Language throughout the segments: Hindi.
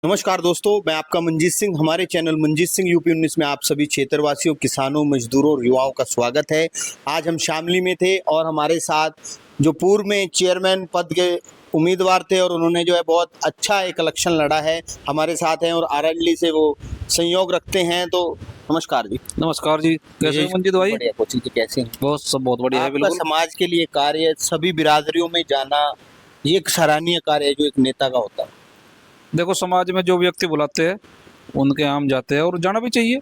नमस्कार दोस्तों, मैं आपका मंजीत सिंह। हमारे चैनल मंजीत सिंह यूपी 19 में आप सभी क्षेत्रवासियों, किसानों, मजदूरों और युवाओं का स्वागत है। आज हम शामली में थे और हमारे साथ जो पूर्व में चेयरमैन पद के उम्मीदवार थे और उन्होंने जो है बहुत अच्छा एक इलेक्शन लड़ा है, हमारे साथ हैं और आरएलडी से वो संयोग रखते हैं। तो नमस्कार जी। नमस्कार जी, कैसे हो मंजीत भाई? बढ़िया कोचिंग जी, कैसे हैं? बहुत बढ़िया है। आपका बिल्कुल समाज के लिए कार्य, सभी बिरादरियों में जाना, ये एक सराहनीय कार्य है जो एक नेता का होता है। देखो, समाज में जो व्यक्ति बुलाते हैं उनके यहाँ हम जाते हैं और जाना भी चाहिए।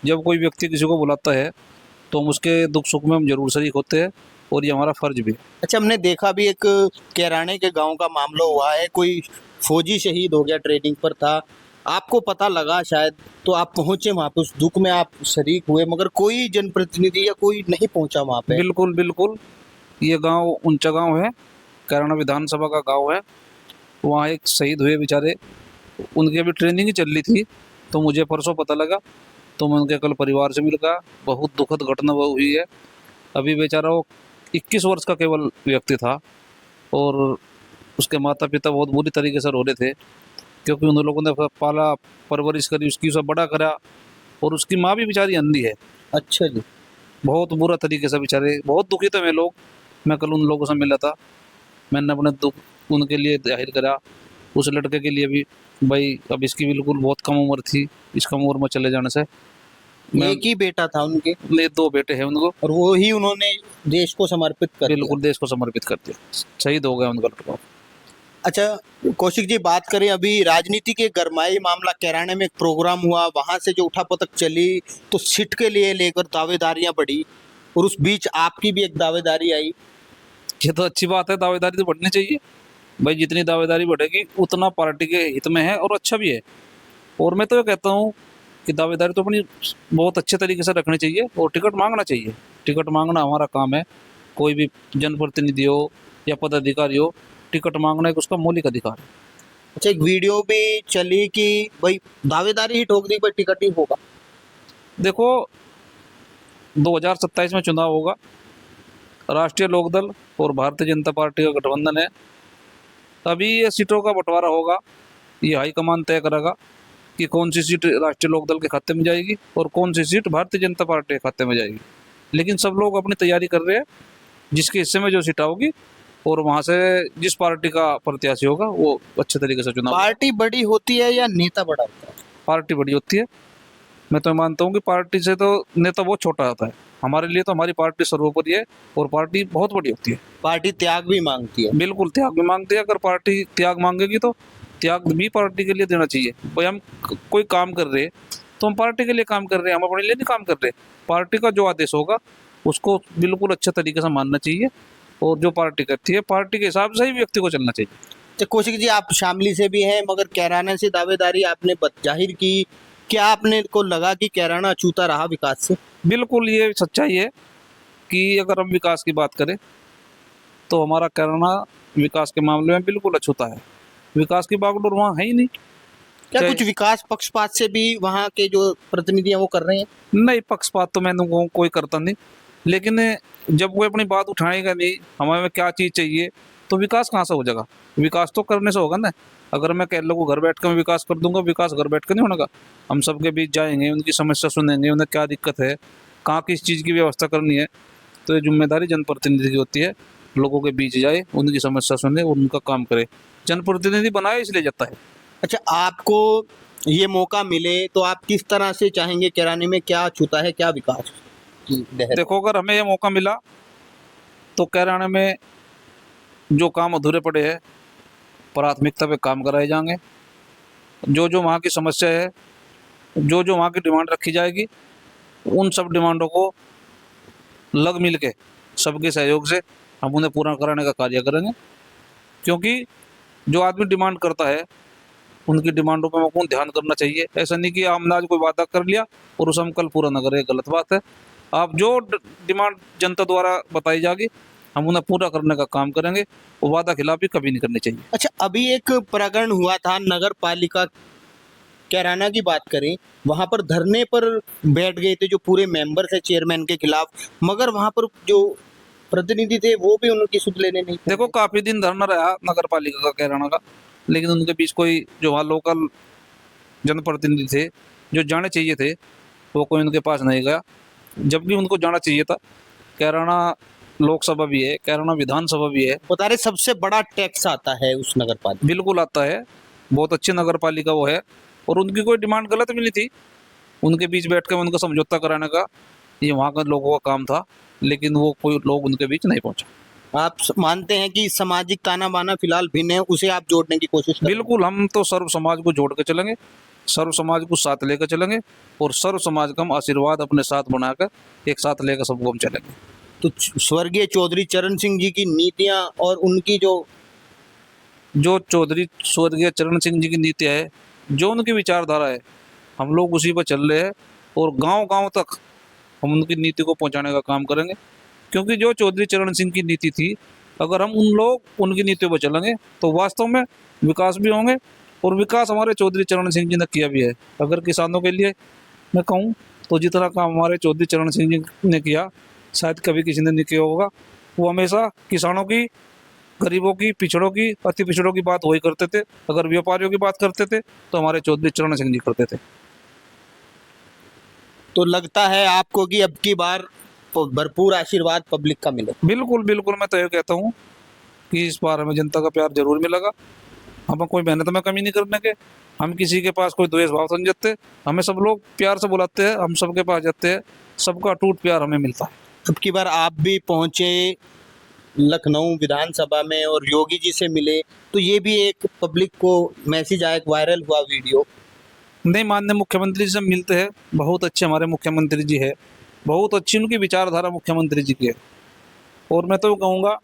जब कोई व्यक्ति किसी को बुलाता है तो हम उसके दुख सुख में हम जरूर शरीक होते हैं और ये हमारा फर्ज भी है। अच्छा, हमने देखा भी एक कैराने के गांव का मामला हुआ है, कोई फौजी शहीद हो गया, ट्रेनिंग पर था, आपको पता लगा शायद, तो आप पहुंचे वहां पे, उस दुख में आप शरीक हुए, मगर कोई जनप्रतिनिधि या कोई नहीं पहुंचा वहां पे। बिल्कुल बिल्कुल, ये गांव ऊंचा गांव है, कैराना विधानसभा का गांव है। वहाँ एक शहीद हुए बेचारे, उनकी अभी ट्रेनिंग ही चल रही थी तो मुझे परसों पता लगा, तो मैं उनके कल परिवार से मिल गया। बहुत दुखद घटना वो हुई है। अभी बेचारा वो 21 वर्ष का केवल व्यक्ति था और उसके माता पिता बहुत बुरी तरीके से रो रहे थे, क्योंकि उन लोगों ने पाला परवरिश करी, उसकी सब बड़ा करा, और उसकी माँ भी बेचारी अंधी है। अच्छा जी। बहुत बुरा तरीके से बेचारे, बहुत दुखी थे वे लोग। मैं कल उन लोगों से मिला था, मैंने अपने दुख उनके लिए जाहिर करा। उस लड़के के लिए भी, भाई अब इसकी बिल्कुल बहुत कम उम्र थी, इस कम उम्र में चले जाने से मैं, एक ही बेटा था उनके मेरे 2 बेटे हैं उनको, और वो ही उन्होंने देश को समर्पित कर दिया। बिल्कुल देश को समर्पित कर दिया, शहीद हो गया उनका लड़का। अच्छा, कौशिक जी, बात करें अभी राजनीति के गरमाई मामला, कैराने में एक प्रोग्राम हुआ, वहां से जो उठापतक चली, तो सीट के लिए लेकर दावेदारियां बढ़ी और उस बीच आपकी भी एक दावेदारी आई। ये तो अच्छी बात है, दावेदारी तो बढ़नी चाहिए भाई। जितनी दावेदारी बढ़ेगी उतना पार्टी के हित में है और अच्छा भी है। और मैं तो ये कहता हूँ कि दावेदारी तो अपनी बहुत अच्छे तरीके से रखनी चाहिए और टिकट मांगना चाहिए। टिकट मांगना हमारा काम है। कोई भी जनप्रतिनिधि हो या पदाधिकारी हो, टिकट मांगना एक उसका मौलिक अधिकार है। अच्छा, एक वीडियो भी चली कि भाई दावेदारी ही ठोक दी, भाई टिकट ही होगा। देखो, 2027 में चुनाव होगा, राष्ट्रीय लोकदल और भारतीय जनता पार्टी का गठबंधन है। अभी ये सीटों का बंटवारा होगा, ये हाईकमान तय करेगा कि कौन सी सीट राष्ट्रीय लोकदल के खाते में जाएगी और कौन सी सीट भारतीय जनता पार्टी के खाते में जाएगी। लेकिन सब लोग अपनी तैयारी कर रहे हैं, जिसके हिस्से में जो सीट आओगी और वहाँ से जिस पार्टी का प्रत्याशी होगा वो अच्छे तरीके से चुनाव। पार्टी बड़ी होती है या नेता बड़ा होता है? पार्टी बड़ी होती है। मैं तो मानता हूँ कि पार्टी से तो नेता बहुत छोटा होता है। हमारे लिए तो हमारी पार्टी सर्वोपरि है और पार्टी बहुत बड़ी होती है। पार्टी त्याग भी मांगती है। बिल्कुल त्याग भी मांगती है। अगर पार्टी त्याग मांगेगी तो त्याग भी पार्टी के लिए देना चाहिए। भाई हम कोई काम कर रहे हैं तो हम पार्टी के लिए काम कर रहे हैं, हम अपने लिए नहीं काम कर रहे। पार्टी का जो आदेश होगा उसको बिल्कुल अच्छे तरीके से मानना चाहिए और जो पार्टी करती है पार्टी के हिसाब से ही व्यक्ति को चलना चाहिए। तो कौशिक जी, आप शामली से भी हैं, मगर कैराना से दावेदारी आपने जाहिर की, क्या आपने को लगा कि कैराना अछूता रहा विकास से? बिल्कुल ये सच्चाई है कि अगर हम विकास की बात करें तो हमारा कैराना विकास के मामले में बिल्कुल अछूता है। विकास की बागडोर वहाँ है ही नहीं। क्या चाहे- कुछ विकास पक्षपात से भी वहाँ के जो प्रतिनिधि हैं वो कर रहे हैं? नहीं, पक्षपात तो मैंने कोई करता नहीं, लेकिन जब वो अपनी बात उठाएगा नहीं हमें क्या चीज़ चाहिए तो विकास कहाँ से हो जाएगा? विकास तो करने से होगा ना। अगर मैं कह को घर बैठ कर मैं विकास कर दूंगा, विकास घर बैठ कर नहीं होगा। हम सबके बीच जाएंगे, उनकी समस्या सुनेंगे, उन्हें क्या दिक्कत है, कहाँ किस चीज़ की व्यवस्था करनी है। तो ये जिम्मेदारी जनप्रतिनिधि की होती है, लोगों के बीच जाए, उनकी समस्या सुने और उनका काम करे। जनप्रतिनिधि बनाए इसलिए जाता है। अच्छा, आपको ये मौका मिले तो आप किस तरह से चाहेंगे, कैराने में क्या अछूता है, क्या विकास की लहर? देखो, अगर हमें ये मौका मिला तो कैराना में जो काम अधूरे पड़े हैं प्राथमिकता पे काम कराए जाएंगे। जो जो वहाँ की समस्या है, जो जो वहाँ की डिमांड रखी जाएगी, उन सब डिमांडों को लग मिल के सबके सहयोग से हम उन्हें पूरा कराने का कार्य करेंगे। क्योंकि जो आदमी डिमांड करता है उनकी डिमांडों पर हमको ध्यान करना चाहिए। ऐसा नहीं कि हमने आज कोई वादा कर लिया और उसे हम कल पूरा न करें, गलत बात है। आप जो डिमांड जनता द्वारा बताई जाएगी हम उन्हें पूरा करने का काम करेंगे, वो वादा खिलाफी कभी नहीं करनी चाहिए। अच्छा, अभी एक प्रकरण हुआ था नगर पालिका कैराना की, बात करें, वहां पर धरने पर बैठ गए थे जो पूरे मेंबर्स है चेयरमैन के खिलाफ, मगर वहां पर जो प्रतिनिधि थे वो भी उनकी सुध लेने नहीं पहुंचे। देखो, काफी दिन धरना रहा नगर पालिका का कैराना का, लेकिन उनके बीच कोई जो वहाँ लोकल जनप्रतिनिधि थे जो जाने चाहिए थे, वो कोई उनके पास नहीं गया, जबकि उनको जाना चाहिए था। कैराना लोकसभा भी है, कैराना विधानसभा भी है, बता रहे सबसे बड़ा टैक्स आता है उस नगर पालिका। बिल्कुल आता है। बहुत अच्छी नगर पालिका वो है, और उनकी कोई डिमांड गलत भी नहीं थी। उनके बीच बैठ कर उनका समझौता कराने का ये वहाँ के लोगों का काम था, लेकिन वो कोई लोग उनके बीच नहीं पहुंचा। आप मानते हैं कि सामाजिक ताना बाना फिलहाल भिन्न है, उसे आप जोड़ने की कोशिश करें? बिल्कुल, हम तो सर्व समाज को जोड़ के चलेंगे, सर्व समाज को साथ लेकर चलेंगे, और सर्व समाज का हम आशीर्वाद अपने साथ बनाकर एक साथ लेकर सबको हम चलेंगे। तो स्वर्गीय चौधरी चरण सिंह जी की नीतियां और उनकी जो चौधरी स्वर्गीय चरण सिंह जी की नीतियाँ है, जो उनकी विचारधारा है, हम लोग उसी पर चल रहे हैं, और गांव-गांव तक हम उनकी नीति को पहुंचाने का काम करेंगे। क्योंकि जो चौधरी चरण सिंह की नीति थी, अगर हम उन लोग उनकी नीतियों पर चलेंगे तो वास्तव में विकास भी होंगे, और विकास हमारे चौधरी चरण सिंह जी ने किया भी है। अगर किसानों के लिए मैं कहूँ तो जितना काम हमारे चौधरी चरण सिंह जी ने किया, शायद कभी किसी ने नहीं किया होगा। वो हमेशा किसानों की, गरीबों की, पिछड़ों की, अति पिछड़ों की बात वही करते थे। अगर व्यापारियों की बात करते थे तो हमारे चौधरी चरण सिंह जी करते थे। तो लगता है आपको कि अब की बार भरपूर आशीर्वाद पब्लिक का मिले? बिल्कुल बिल्कुल, मैं तो ये कहता हूँ कि इस बार हमें जनता का प्यार जरूर मिलेगा। हमें कोई मेहनत में कमी नहीं करने के, हम किसी के पास कोई द्वेष भाव समझते, हमें सब लोग प्यार से बुलाते हैं, हम सबके पास जाते हैं, सबका अटूट प्यार हमें मिलता है। अब की बार आप भी पहुंचे लखनऊ विधानसभा में और योगी जी से मिले, तो ये भी एक पब्लिक को मैसेज आया, एक वायरल हुआ वीडियो। नहीं, माननीय मुख्यमंत्री जी से मिलते हैं, बहुत अच्छे हमारे मुख्यमंत्री जी है, बहुत अच्छी उनकी विचारधारा मुख्यमंत्री जी की है। और मैं तो कहूँगा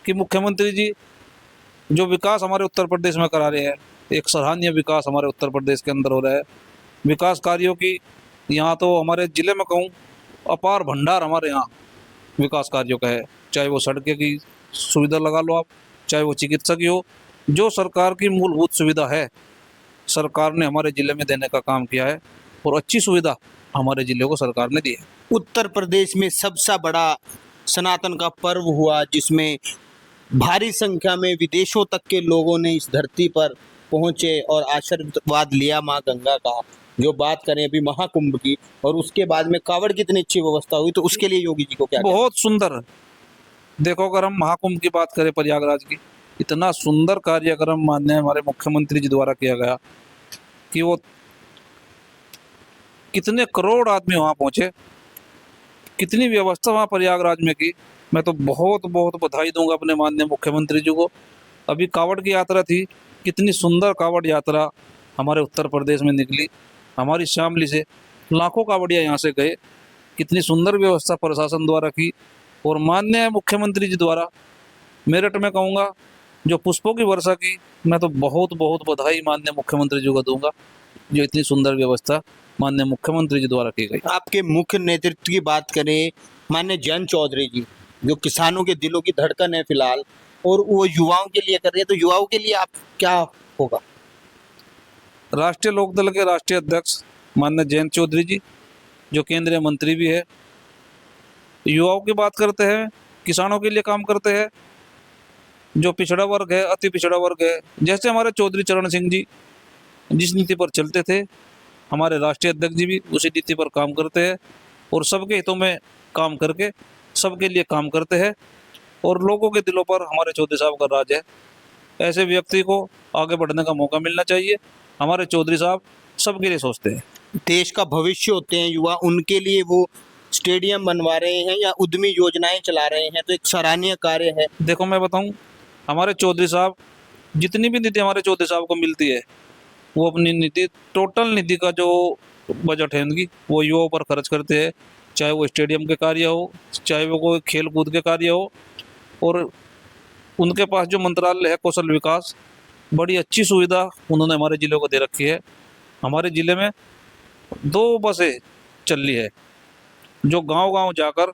कि मुख्यमंत्री जी जो विकास हमारे उत्तर प्रदेश में करा रहे हैं, एक सराहनीय विकास हमारे उत्तर प्रदेश के अंदर हो रहा है। विकास कार्यों की यहाँ तो हमारे ज़िले में कहूँ अपार भंडार हमारे यहाँ विकास कार्यों का है। चाहे वो सड़कें की सुविधा लगा लो आप, चाहे वो चिकित्सा की हो, जो सरकार की मूलभूत सुविधा है सरकार ने हमारे ज़िले में देने का काम किया है, और अच्छी सुविधा हमारे ज़िले को सरकार ने दी है। उत्तर प्रदेश में सबसे बड़ा सनातन का पर्व हुआ, जिसमें भारी संख्या में विदेशों तक के लोगों ने इस धरती पर पहुंचे और आशीर्वाद लिया मां गंगा का। जो बात करें अभी महाकुंभ की, और उसके बाद में कावड़ की इतनी अच्छी व्यवस्था हुई, तो उसके लिए योगी जी को क्या कहना? बहुत सुंदर। देखो, अगर हम महाकुंभ की बात करें प्रयागराज की, इतना सुंदर कार्यक्रम माननीय हमारे मुख्यमंत्री जी द्वारा किया गया कि वो कितने करोड़ आदमी वहाँ पहुँचे, कितनी व्यवस्था वहाँ प्रयागराज में की। मैं तो बहुत बहुत बधाई दूंगा अपने माननीय मुख्यमंत्री जी को। अभी कावड़ की यात्रा थी, कितनी सुंदर कावड़ यात्रा हमारे उत्तर प्रदेश में निकली। हमारी शामली से लाखों कावड़िया यहाँ से गए, कितनी सुंदर व्यवस्था प्रशासन द्वारा की। और माननीय मुख्यमंत्री जी द्वारा मेरठ में कहूँगा जो पुष्पों की वर्षा की, मैं तो बहुत बहुत बधाई माननीय मुख्यमंत्री जी को दूंगा, जो इतनी सुंदर व्यवस्था माननीय मुख्यमंत्री जी द्वारा की गई। आपके मुख्य नेतृत्व की बात करें, माननीय जयंत चौधरी जी, जो किसानों के दिलों की धड़कन है फिलहाल, और वो युवाओं के लिए कर रहे हैं, तो युवाओं के लिए आप क्या होगा? राष्ट्रीय लोकदल के राष्ट्रीय अध्यक्ष माननीय जयंत चौधरी जी, जो केंद्रीय मंत्री भी है, युवाओं की बात करते हैं, किसानों के लिए काम करते हैं, जो पिछड़ा वर्ग है, अति पिछड़ा वर्ग है, जैसे हमारे चौधरी चरण सिंह जी जिस नीति पर चलते थे, हमारे राष्ट्रीय अध्यक्ष जी भी उसी नीति पर काम करते हैं, और सबके हितों में काम करके सबके लिए काम करते हैं, और लोगों के दिलों पर हमारे चौधरी साहब का राज है। ऐसे व्यक्ति को आगे बढ़ने का मौका मिलना चाहिए। हमारे चौधरी साहब सबके लिए सोचते हैं। देश का भविष्य होते हैं युवा, उनके लिए वो स्टेडियम बनवा रहे हैं या उद्यमी योजनाएं चला रहे हैं, तो एक सराहनीय कार्य है। देखो, मैं बताऊं, हमारे चौधरी साहब जितनी भी नीति हमारे चौधरी साहब को मिलती है, वो अपनी नीति, टोटल नीति का जो बजट है उनकी, वो युवाओं पर खर्च करते हैं। चाहे वो स्टेडियम के कार्य हो, चाहे वो कोई खेल कूद के कार्य हो, और उनके पास जो मंत्रालय है कौशल विकास, बड़ी अच्छी सुविधा उन्होंने हमारे ज़िले को दे रखी है। हमारे ज़िले में 2 बसें चल रही है, जो गांव-गांव जाकर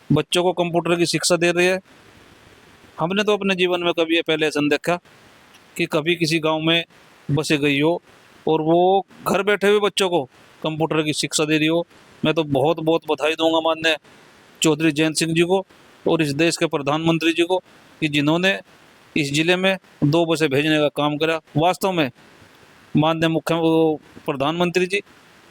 बच्चों को कंप्यूटर की शिक्षा दे रही है। हमने तो अपने जीवन में कभी ये पहले ऐसा नहीं देखा कि कभी किसी गांव में बसें गई हो और वो घर बैठे हुए बच्चों को कंप्यूटर की शिक्षा दे रही हो। मैं तो बहुत बहुत बधाई दूंगा माननीय चौधरी जयंत सिंह जी को और इस देश के प्रधानमंत्री जी को कि जिन्होंने इस ज़िले में 2 बसें भेजने का काम करा। वास्तव में माननीय प्रधानमंत्री जी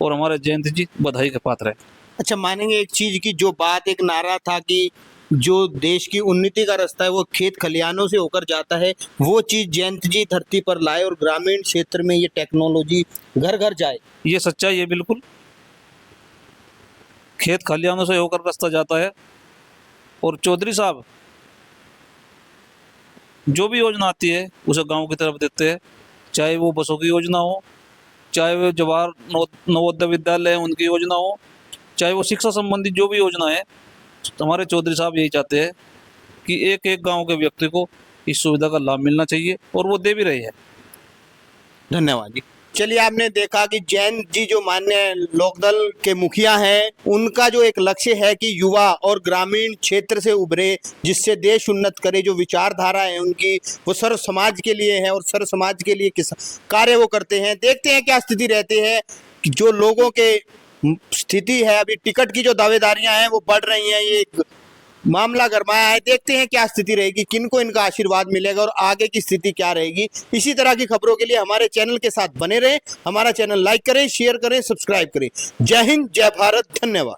और हमारे जयंत जी बधाई के पात्र है। अच्छा, मानेंगे एक चीज की जो बात, एक नारा था कि जो देश की उन्नति का रास्ता है वो खेत खलिहानों से होकर जाता है, वो चीज जयंत जी धरती पर लाए और ग्रामीण क्षेत्र में ये टेक्नोलॉजी घर घर जाए। ये सच्चाई है, बिल्कुल खेत खलिहानों से होकर रास्ता जाता है। और चौधरी साहब जो भी योजना आती है उसे गांव की तरफ देते हैं, चाहे वो बसों की योजना हो, चाहे वो जवाहर नवोदय विद्यालय है उनकी योजना हो, चाहे वो शिक्षा संबंधी जो भी योजना है। हमारे चौधरी साहब यही चाहते हैं कि एक एक गांव के व्यक्ति को इस सुविधा का लाभ मिलना चाहिए और वो दे भी रहे हैं। धन्यवाद जी। चलिए, आपने देखा कि जयंत जी जो माननीय लोकदल के मुखिया हैं, उनका जो एक लक्ष्य है कि युवा और ग्रामीण क्षेत्र से उभरे, जिससे देश उन्नत करे, जो विचारधारा है उनकी वो सर्व समाज के लिए है और सर्व समाज के लिए किस कार्य वो करते हैं। देखते हैं क्या स्थिति रहती है कि जो लोगों के स्थिति है, अभी टिकट की जो दावेदारियां हैं वो बढ़ रही हैं, ये एक मामला गरमाया है। देखते हैं क्या स्थिति रहेगी, किनको इनका आशीर्वाद मिलेगा और आगे की स्थिति क्या रहेगी। इसी तरह की खबरों के लिए हमारे चैनल के साथ बने रहें। हमारा चैनल लाइक करें, शेयर करें, सब्सक्राइब करें। जय हिंद, जय भारत, धन्यवाद।